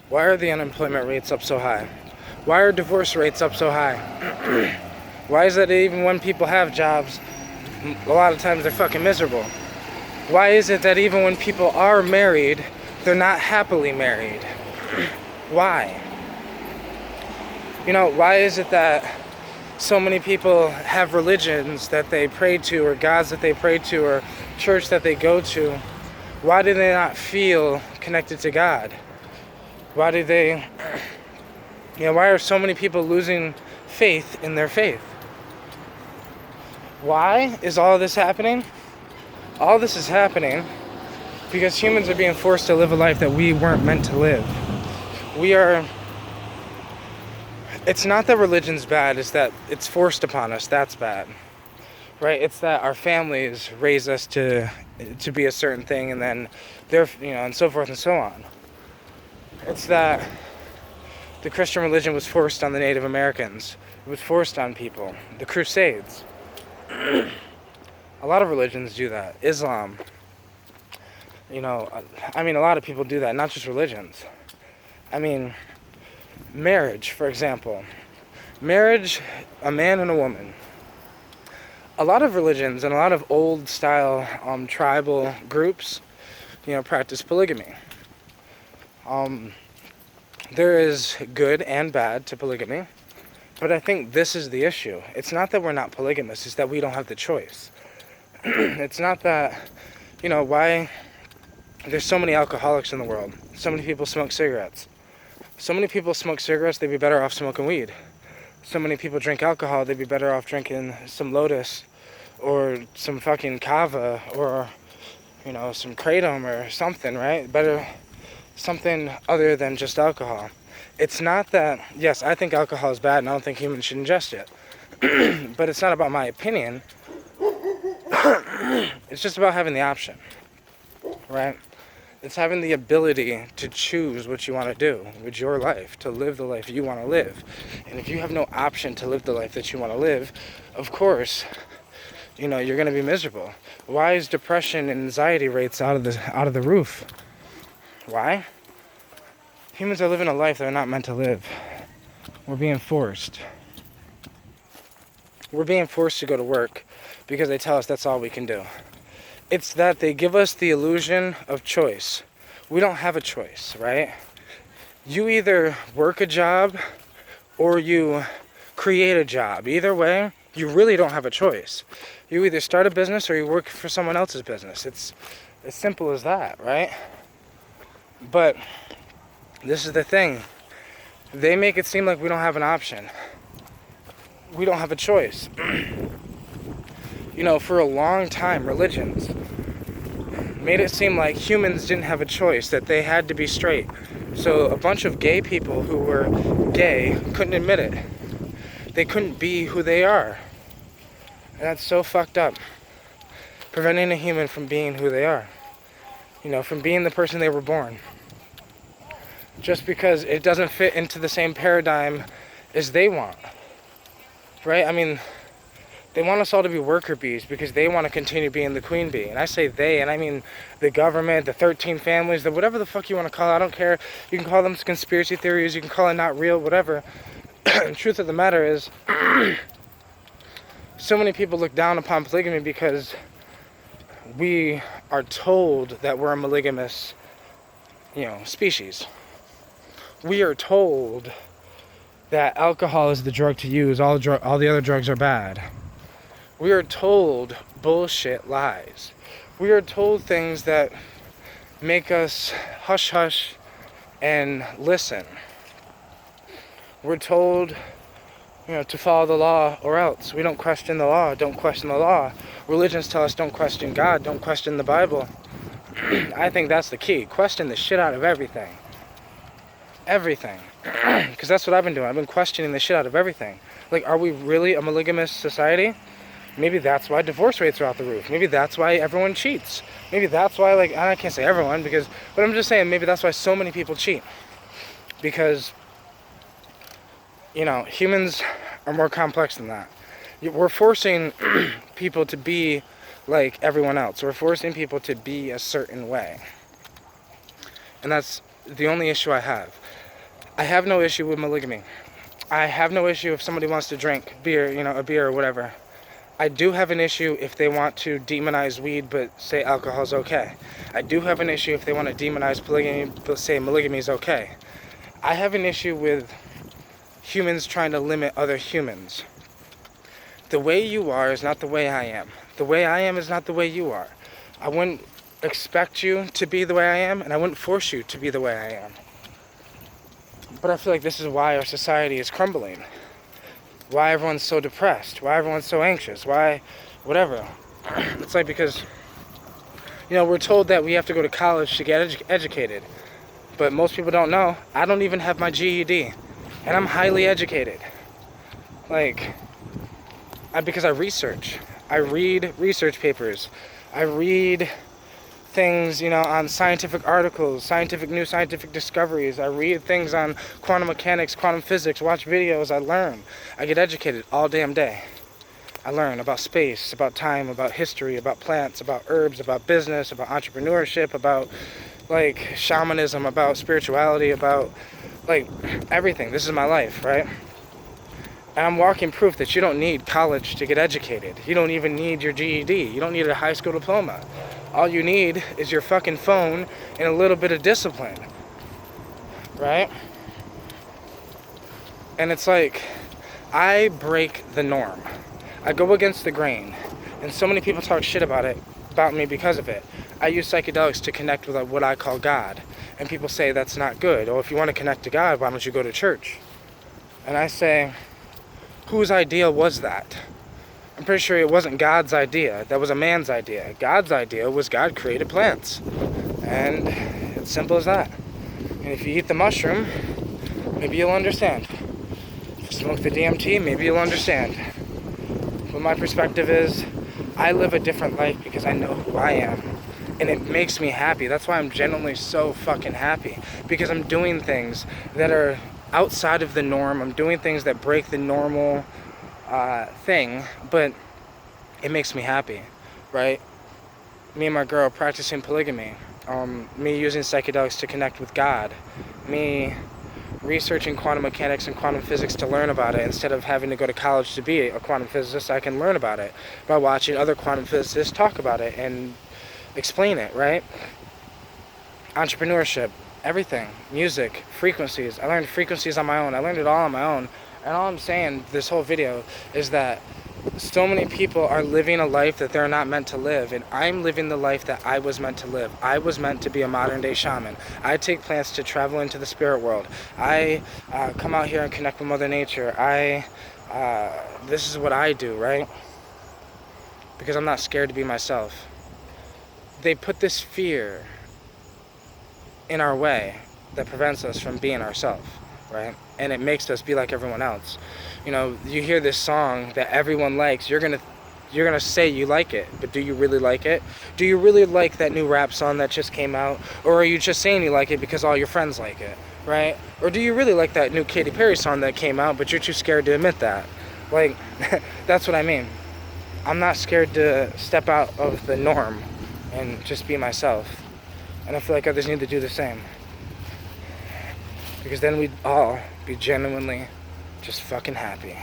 Why are the unemployment rates up so high? Why are divorce rates up so high? Why is that even when people have jobs, a lot of times they're fucking miserable? Why is it that even when people are married, they're not happily married? Why? Why is it that so many people have religions that they pray to, or gods that they pray to, or church that they go to? Why do they not feel connected to God? Why do they, why are so many people losing faith in their faith? Why is all this happening? All this is happening because humans are being forced to live a life that we weren't meant to live. It's not that religion's bad, it's that it's forced upon us, that's bad. Right? It's that our families raise us to be a certain thing, and then and so forth and so on. It's that the Christian religion was forced on the Native Americans. It was forced on people. The Crusades. A lot of religions do that. Islam. A lot of people do that, not just religions. Marriage, for example. Marriage, a man and a woman. A lot of religions and a lot of old style tribal groups, practice polygamy. There is good and bad to polygamy, but I think this is the issue. It's not that we're not polygamous, it's that we don't have the choice. It's not that, why there's so many alcoholics in the world. So many people smoke cigarettes. So many people smoke cigarettes, they'd be better off smoking weed. So many people drink alcohol, they'd be better off drinking some Lotus or some fucking Kava or, some Kratom or something, right? Better something other than just alcohol. It's not that, yes, I think alcohol is bad and I don't think humans should ingest it. But it's not about my opinion. It's just about having the option, right? It's having the ability to choose what you want to do with your life, to live the life you want to live. And if you have no option to live the life that you want to live, of course, you're going to be miserable. Why is depression and anxiety rates out of the roof? Why? Humans are living a life they're not meant to live. We're being forced. We're being forced to go to work because they tell us that's all we can do. It's that they give us the illusion of choice. We don't have a choice, right? You either work a job or you create a job. Either way, you really don't have a choice. You either start a business or you work for someone else's business. It's as simple as that, right? But this is the thing. They make it seem like we don't have an option. We don't have a choice. For a long time, religions made it seem like humans didn't have a choice, that they had to be straight. So a bunch of gay people who were gay couldn't admit it. They couldn't be who they are. And that's so fucked up. Preventing a human from being who they are. From being the person they were born. Just because it doesn't fit into the same paradigm as they want. Right? They want us all to be worker bees because they want to continue being the queen bee. And I say they, and I mean the government, the 13 families, the whatever the fuck you want to call it. I don't care. You can call them conspiracy theories. You can call it not real, whatever. The truth of the matter is, so many people look down upon polygamy because we are told that we're a monogamous, species. We are told that alcohol is the drug to use. All the other drugs are bad. We are told bullshit lies. We are told things that make us hush hush and listen. We're told, to follow the law or else. We don't question the law. Don't question the law. Religions tell us don't question God. Don't question the Bible. I think that's the key. Question the shit out of everything. Everything. Because that's what I've been doing. I've been questioning the shit out of everything. Like, are we really a monogamous society? Maybe that's why divorce rates are out the roof. Maybe that's why everyone cheats. Maybe that's why, I can't say everyone, but I'm just saying maybe that's why so many people cheat. Because, humans are more complex than that. We're forcing people to be like everyone else. We're forcing people to be a certain way. And that's the only issue I have. I have no issue with polygamy. I have no issue if somebody wants to drink beer, a beer or whatever. I do have an issue if they want to demonize weed but say alcohol's okay. I do have an issue if they want to demonize polygamy but say polygamy is okay. I have an issue with humans trying to limit other humans. The way you are is not the way I am. The way I am is not the way you are. I wouldn't expect you to be the way I am, and I wouldn't force you to be the way I am. But I feel like this is why our society is crumbling. Why everyone's so depressed. Why everyone's so anxious. Why, whatever. It's like because, we're told that we have to go to college to get educated. But most people don't know. I don't even have my GED. And I'm highly educated. Because I research. I read research papers. I read things, on scientific articles, new scientific discoveries. I read things on quantum mechanics, quantum physics, watch videos. I learn. I get educated all damn day. I learn about space, about time, about history, about plants, about herbs, about business, about entrepreneurship, about shamanism, about spirituality, about everything. This is my life, right? And I'm walking proof that you don't need college to get educated. You don't even need your GED. You don't need a high school diploma. All you need is your fucking phone and a little bit of discipline. Right? And it's like, I break the norm. I go against the grain. And so many people talk shit about me because of it. I use psychedelics to connect with what I call God. And people say that's not good. Or if you want to connect to God, why don't you go to church? And I say, whose idea was that? I'm pretty sure it wasn't God's idea. That was a man's idea. God's idea was God created plants. And it's simple as that. And if you eat the mushroom, maybe you'll understand. If you smoke the DMT, maybe you'll understand. But my perspective is, I live a different life because I know who I am. And it makes me happy. That's why I'm genuinely so fucking happy. Because I'm doing things that are outside of the norm. I'm doing things that break the normal thing, but it makes me happy, right? Me and my girl practicing polygamy, me using psychedelics to connect with God, me researching quantum mechanics and quantum physics to learn about it. Instead of having to go to college to be a quantum physicist, I can learn about it by watching other quantum physicists talk about it and explain it, right? Entrepreneurship, everything, music, frequencies. I learned frequencies on my own. I learned it all on my own. And all I'm saying this whole video is that so many people are living a life that they're not meant to live, and I'm living the life that I was meant to live. I was meant to be a modern day shaman. I take plants to travel into the spirit world. I come out here and connect with Mother Nature. This is what I do, right? Because I'm not scared to be myself. They put this fear in our way that prevents us from being ourselves, right? And it makes us be like everyone else. You hear this song that everyone likes, you're gonna say you like it, but do you really like it? Do you really like that new rap song that just came out? Or are you just saying you like it because all your friends like it, right? Or do you really like that new Katy Perry song that came out, but you're too scared to admit that? That's what I mean. I'm not scared to step out of the norm and just be myself. And I feel like others need to do the same. Because then we'd all be genuinely just fucking happy.